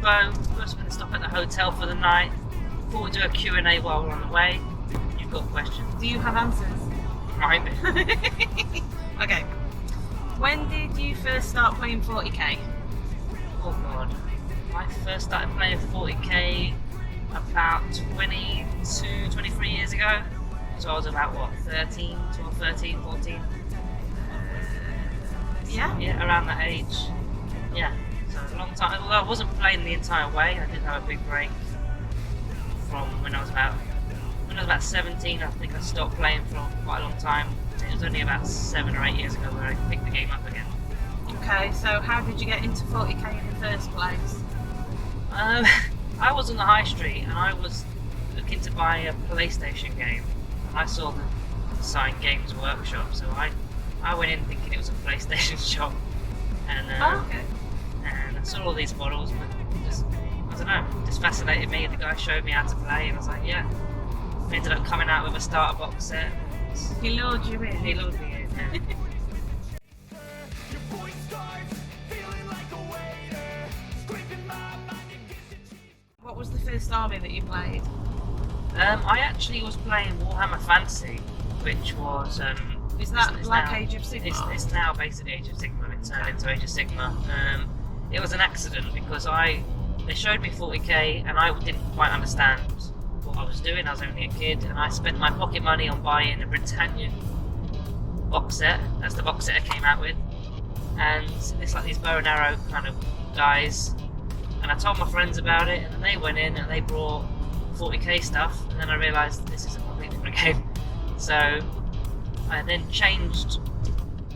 Expo. We're just going to stop at the hotel for the night. Before we do a Q&A while we're on the way, you've got questions. Do you have answers? Might be. Okay. When did you first start playing 40k? Oh god. I first started playing 40k about 22, 23 years ago. So I was about, 13, 12, 13, 14? Yeah, around that age. Yeah, so a long time. Well, I wasn't playing the entire way. I did have a big break from when I was about 17. I think I stopped playing for quite a long time. It was only about 7 or 8 years ago where I picked the game up again. Okay, so how did you get into 40k in the first place? I was on the high street and I was looking to buy a PlayStation game. And I saw the sign Games Workshop, so I went in thinking it was a PlayStation shop. And, okay. And I saw all these models, but just, I don't know, just fascinated me. The guy showed me how to play and I was like, yeah. We ended up coming out with a starter box set. He lured you in. He lured me in, yeah. What was the first army that you played? I actually was playing Warhammer Fantasy, which was... Is that it's like now, Age of Sigmar? It's now basically Age of Sigmar. It turned into Age of Sigmar. It was an accident because they showed me 40k and I didn't quite understand what I was doing. I was only a kid and I spent my pocket money on buying a Britannian box set. That's the box set I came out with. And it's like these bow and arrow kind of guys. And I told my friends about it and then they went in and they brought 40k stuff and then I realised this is a completely different game. So I then changed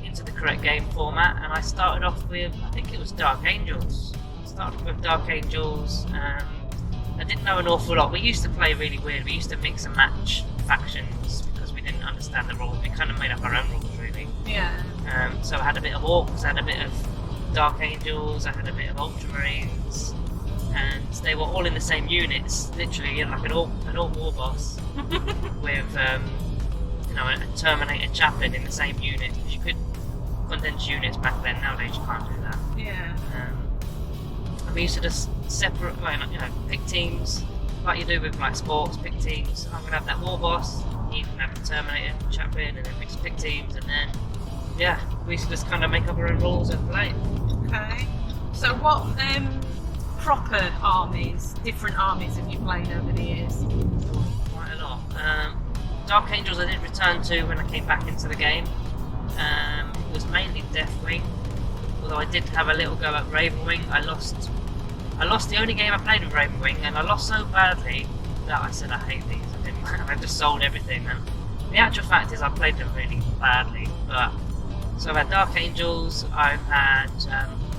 into the correct game format and I started off with, I think it was Dark Angels. I started with Dark Angels. I didn't know an awful lot. We used to play really weird. We used to mix and match factions because we didn't understand the rules. We kind of made up our own rules really. Yeah. So I had a bit of Orcs, I had a bit of Dark Angels, I had a bit of Ultramarines, and they were all in the same units, literally like an orc war boss with a Terminator chaplain in the same unit. Because you could condense units back then. Nowadays you can't do that. Yeah. And we used to just separate, pick teams like you do with like sports. Pick teams. I'm gonna have that war boss. You can have the Terminator chaplain, and then we just pick teams, and then we used to just kind of make up our own rules and play. Okay. So what proper armies, different armies have you played over the years? Quite a lot. Dark Angels I did return to when I came back into the game. It was mainly Deathwing, although I did have a little go at Ravenwing. I lost the only game I played with Ravenwing, and I lost so badly that I said I hate these. I just sold everything. And the actual fact is I played them really badly. But so I've had Dark Angels. I've had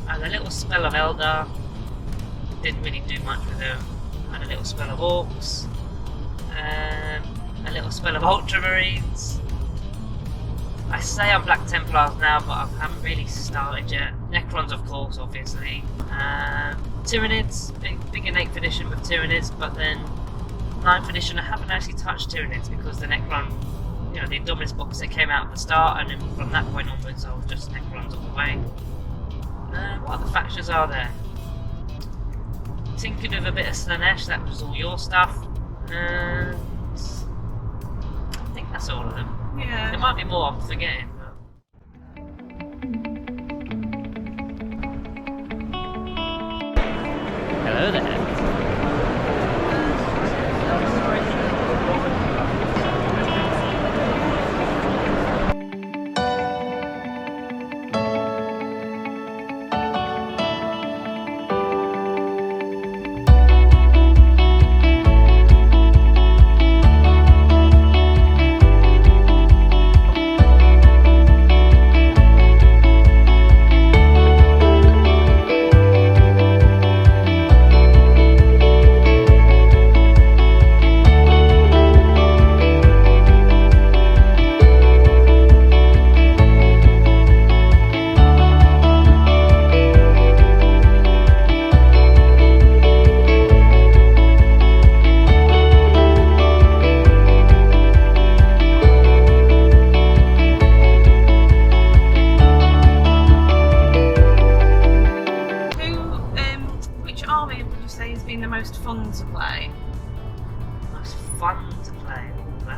a little spell of Eldar. Didn't really do much with them. I had a little spell of Orcs. A little spell of Ultramarines. I say I'm Black Templars now, but I haven't really started yet. Necrons, of course, obviously. Tyranids, big in 8th edition with Tyranids, but then 9th edition I haven't actually touched Tyranids because the Necron, the Indominus box that came out at the start, and then from that point onwards I was just Necrons all the way. What other factions are there? Tinkered with a bit of Slanesh, that was all your stuff. And I think that's all of them. Yeah. There might be more I'm forgetting. Hello there.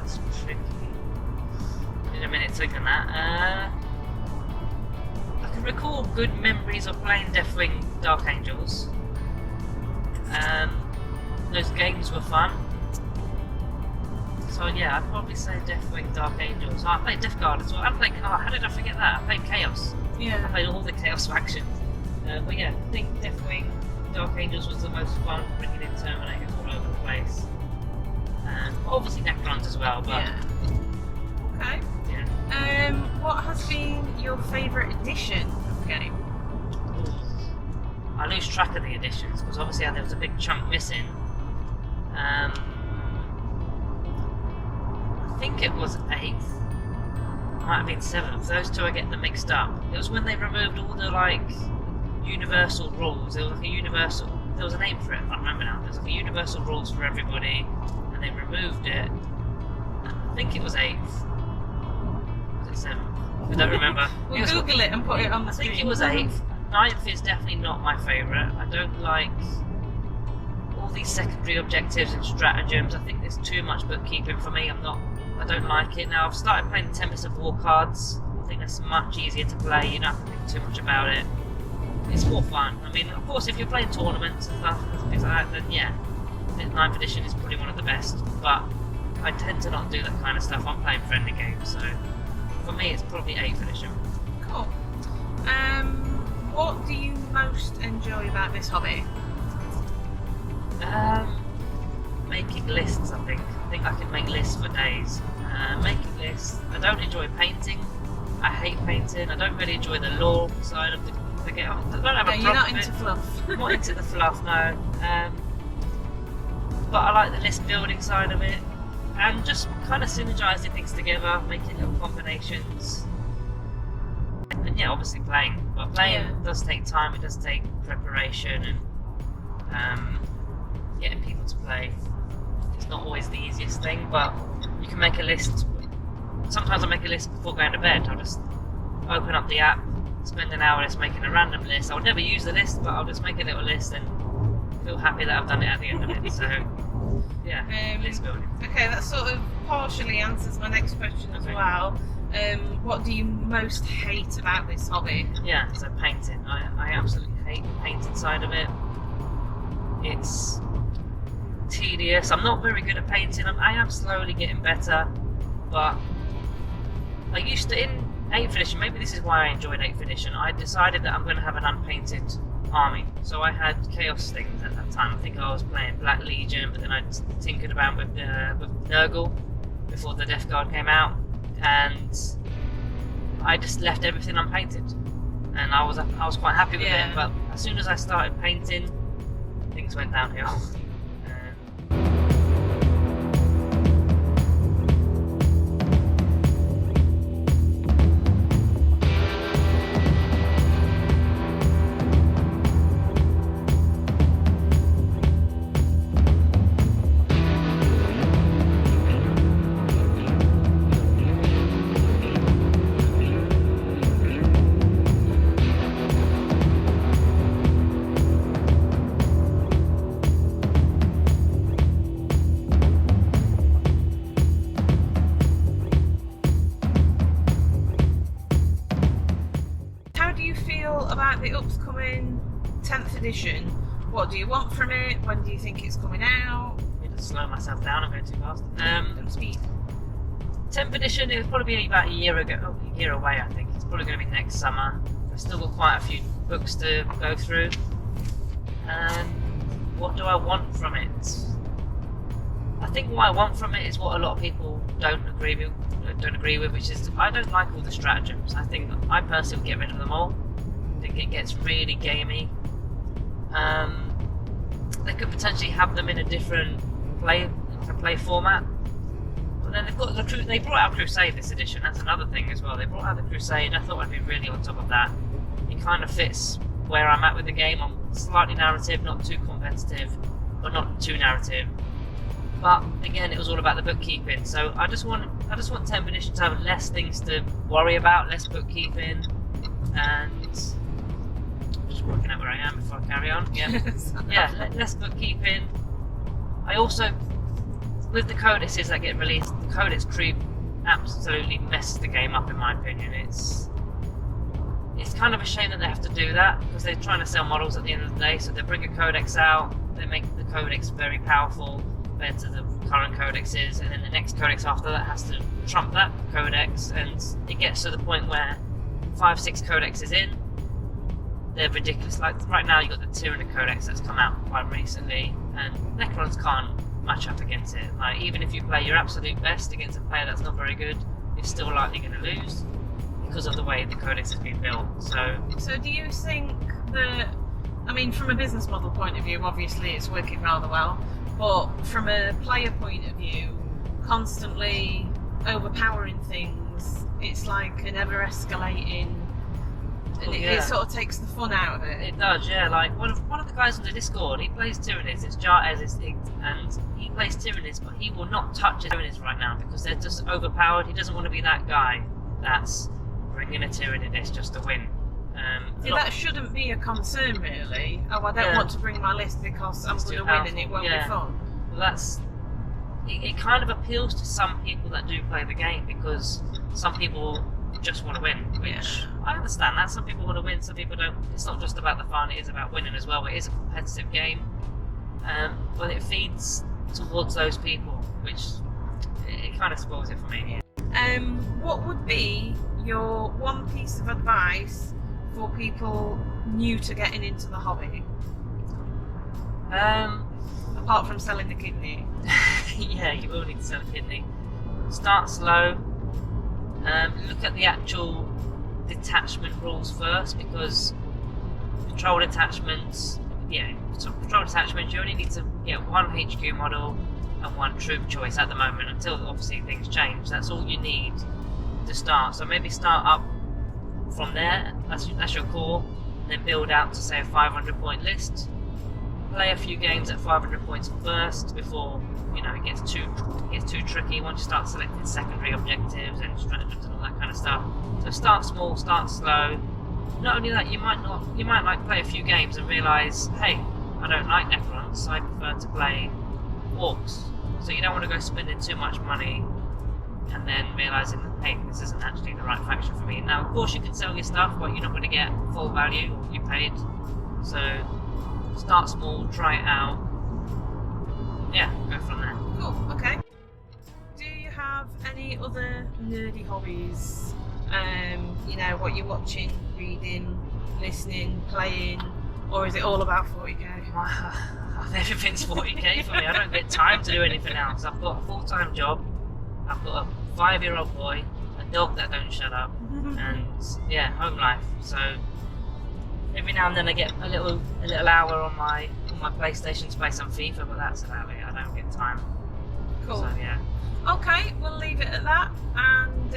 That's tricky. In a minute to look at that. I can recall good memories of playing Deathwing Dark Angels. Those games were fun. So yeah, I'd probably say Deathwing Dark Angels. Oh, I played Death Guard as well. How did I forget that? I played Chaos. I Yeah. played all the Chaos factions. But yeah, I think Deathwing Dark Angels was the most fun, bringing in Terminators all over the place. Obviously Necrons as well, but Yeah. Okay. yeah. What has been your favourite edition of the game? I lose track of the editions because obviously there was a big chunk missing. I think it was 8th. Might have been 7th. Those two I get them mixed up. It was when they removed all the universal rules. There was there was a name for it, I can't remember now. There was a universal rules for everybody and they removed it. I think it was 8th. Was it 7th? I don't remember. We'll Google it and put it on the I screen. think it was 8th. 9th is definitely not my favourite. I don't like all these secondary objectives and stratagems. I think there's too much bookkeeping for me. I don't like it. Now I've started playing the Tempest of War cards. I think that's much easier to play. You don't have to think too much about it. It's more fun. I mean, of course, if you're playing tournaments and stuff and things like that, then yeah, I think 9th edition is probably one of the best. But I tend to not do that kind of stuff. I'm playing friendly games, so for me, it's probably 8th edition. Cool. What do you most enjoy about this hobby? Making lists, I think. I think I can make lists for days. Making lists. I don't enjoy painting. I hate painting. I don't really enjoy the lore side of the game. I don't have a problem You're not with into it. fluff. I'm not into the fluff, no. But I like the list building side of it. And just kind of synergising things together, making little combinations. And yeah, obviously playing. But playing does take time, it does take preparation and getting people to play. It's not always the easiest thing, but you can make a list. Sometimes I make a list before going to bed. I'll just open up the app, spend an hour just making a random list. I'll never use the list, but I'll just make a little list and feel happy that I've done it at the end of it. So yeah, list building. Okay, that sort of partially answers my next question as Okay. well. What do you most hate about this hobby? Yeah, so painting. I absolutely hate the painting side of it. It's tedious. I'm not very good at painting. I am slowly getting better, but I used to, in 8th edition, maybe this is why I enjoyed 8th edition, I decided that I'm going to have an unpainted army. So I had Chaos things at that time. I think I was playing Black Legion, but then I tinkered about with Nurgle before the Death Guard came out, and I just left everything unpainted. And I was quite happy with it, but as soon as I started painting, things went downhill. About the upcoming 10th edition, what do you want from it? When do you think it's coming out? I'm going to slow myself down, I'm going too fast. Don't speed. 10th edition, it'll probably be about a year away, I think. It's probably going to be next summer. I've still got quite a few books to go through. And what do I want from it? I think what I want from it is what a lot of people don't agree with, which is I don't like all the stratagems. I think I personally would get rid of them all. I think it gets really gamey. They could potentially have them in a different play format. But then they brought out Crusade this edition. That's another thing as well. They brought out the Crusade. I thought I'd be really on top of that. It kind of fits where I'm at with the game. I'm slightly narrative, not too competitive, but not too narrative. But again, it was all about the bookkeeping. So I just want 10th edition to have less things to worry about, less bookkeeping, and just working out where I am before I carry on. Yeah, less bookkeeping. I also with the codexes that get released, the codex creep absolutely messes the game up, in my opinion. It's kind of a shame that they have to do that, because they're trying to sell models at the end of the day. So they bring a codex out, they make the codex very powerful compared to the current codexes, and then the next codex after that has to trump that codex, and it gets to the point where 5-6 codexes in, they're ridiculous. Like right now, you've got the Tyranid codex that's come out quite recently, and Necrons can't match up against it. Like, even if you play your absolute best against a player that's not very good, you're still likely going to lose because of the way the codex has been built. So do you think that, I mean, from a business model point of view, obviously it's working rather well, but from a player point of view, constantly overpowering things, it's like an ever escalating, and it sort of takes the fun out of it. It does, yeah. Like one of the guys on the Discord, he plays Tyranids, it's Jarez Instinct, and he plays Tyranids, but he will not touch his Tyranids right now because they're just overpowered. He doesn't want to be that guy that's bringing a Tyranid just to win. That shouldn't be a concern, really. Oh, I don't want to bring my list because I'm going to win and it won't be fun. Well, it kind of appeals to some people that do play the game, because some people just want to win, which I understand that. Some people want to win, some people don't. It's not just about the fun, it is about winning as well. It is a competitive game, but it feeds towards those people, which it kind of spoils it for me. What would be your one piece of advice for people new to getting into the hobby? Apart from selling the kidney. Yeah, you will need to sell a kidney. Start slow. Look at the actual detachment rules first, because patrol detachments, you only need to get one HQ model and one troop choice at the moment, until obviously things change. That's all you need to start. So maybe start up from there, that's your core, and then build out to, say, a 500 point list. Play a few games at 500 points first before it gets too tricky. Once you start selecting secondary objectives and stratagems and all that kind of stuff. So start small, start slow. Not only that, you might like play a few games and realise, hey, I don't like Necrons, I prefer to play orcs. So you don't want to go spending too much money and then realising, hey, this isn't actually the right faction for me. Now, of course, you can sell your stuff, but you're not going to get full value of what you paid. So start small, try it out. Yeah, go from there. Cool, okay. Do you have any other nerdy hobbies? What you're watching, reading, listening, playing, or is it all about 40k? Everything's 40k for me. I don't get time to do anything else. I've got a full-time job, I've got a 5-year-old boy, a dog that don't shut up, and home life. So every now and then I get a little hour on my PlayStation to play some FIFA, but that's about it. I don't get time. Cool. So yeah. Okay, we'll leave it at that, and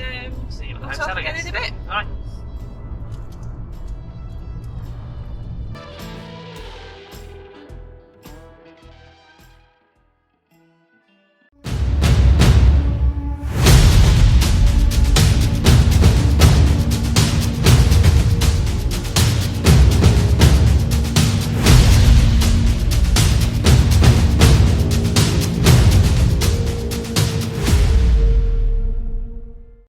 see you at the we'll hotel talk again again in a bit. Alright.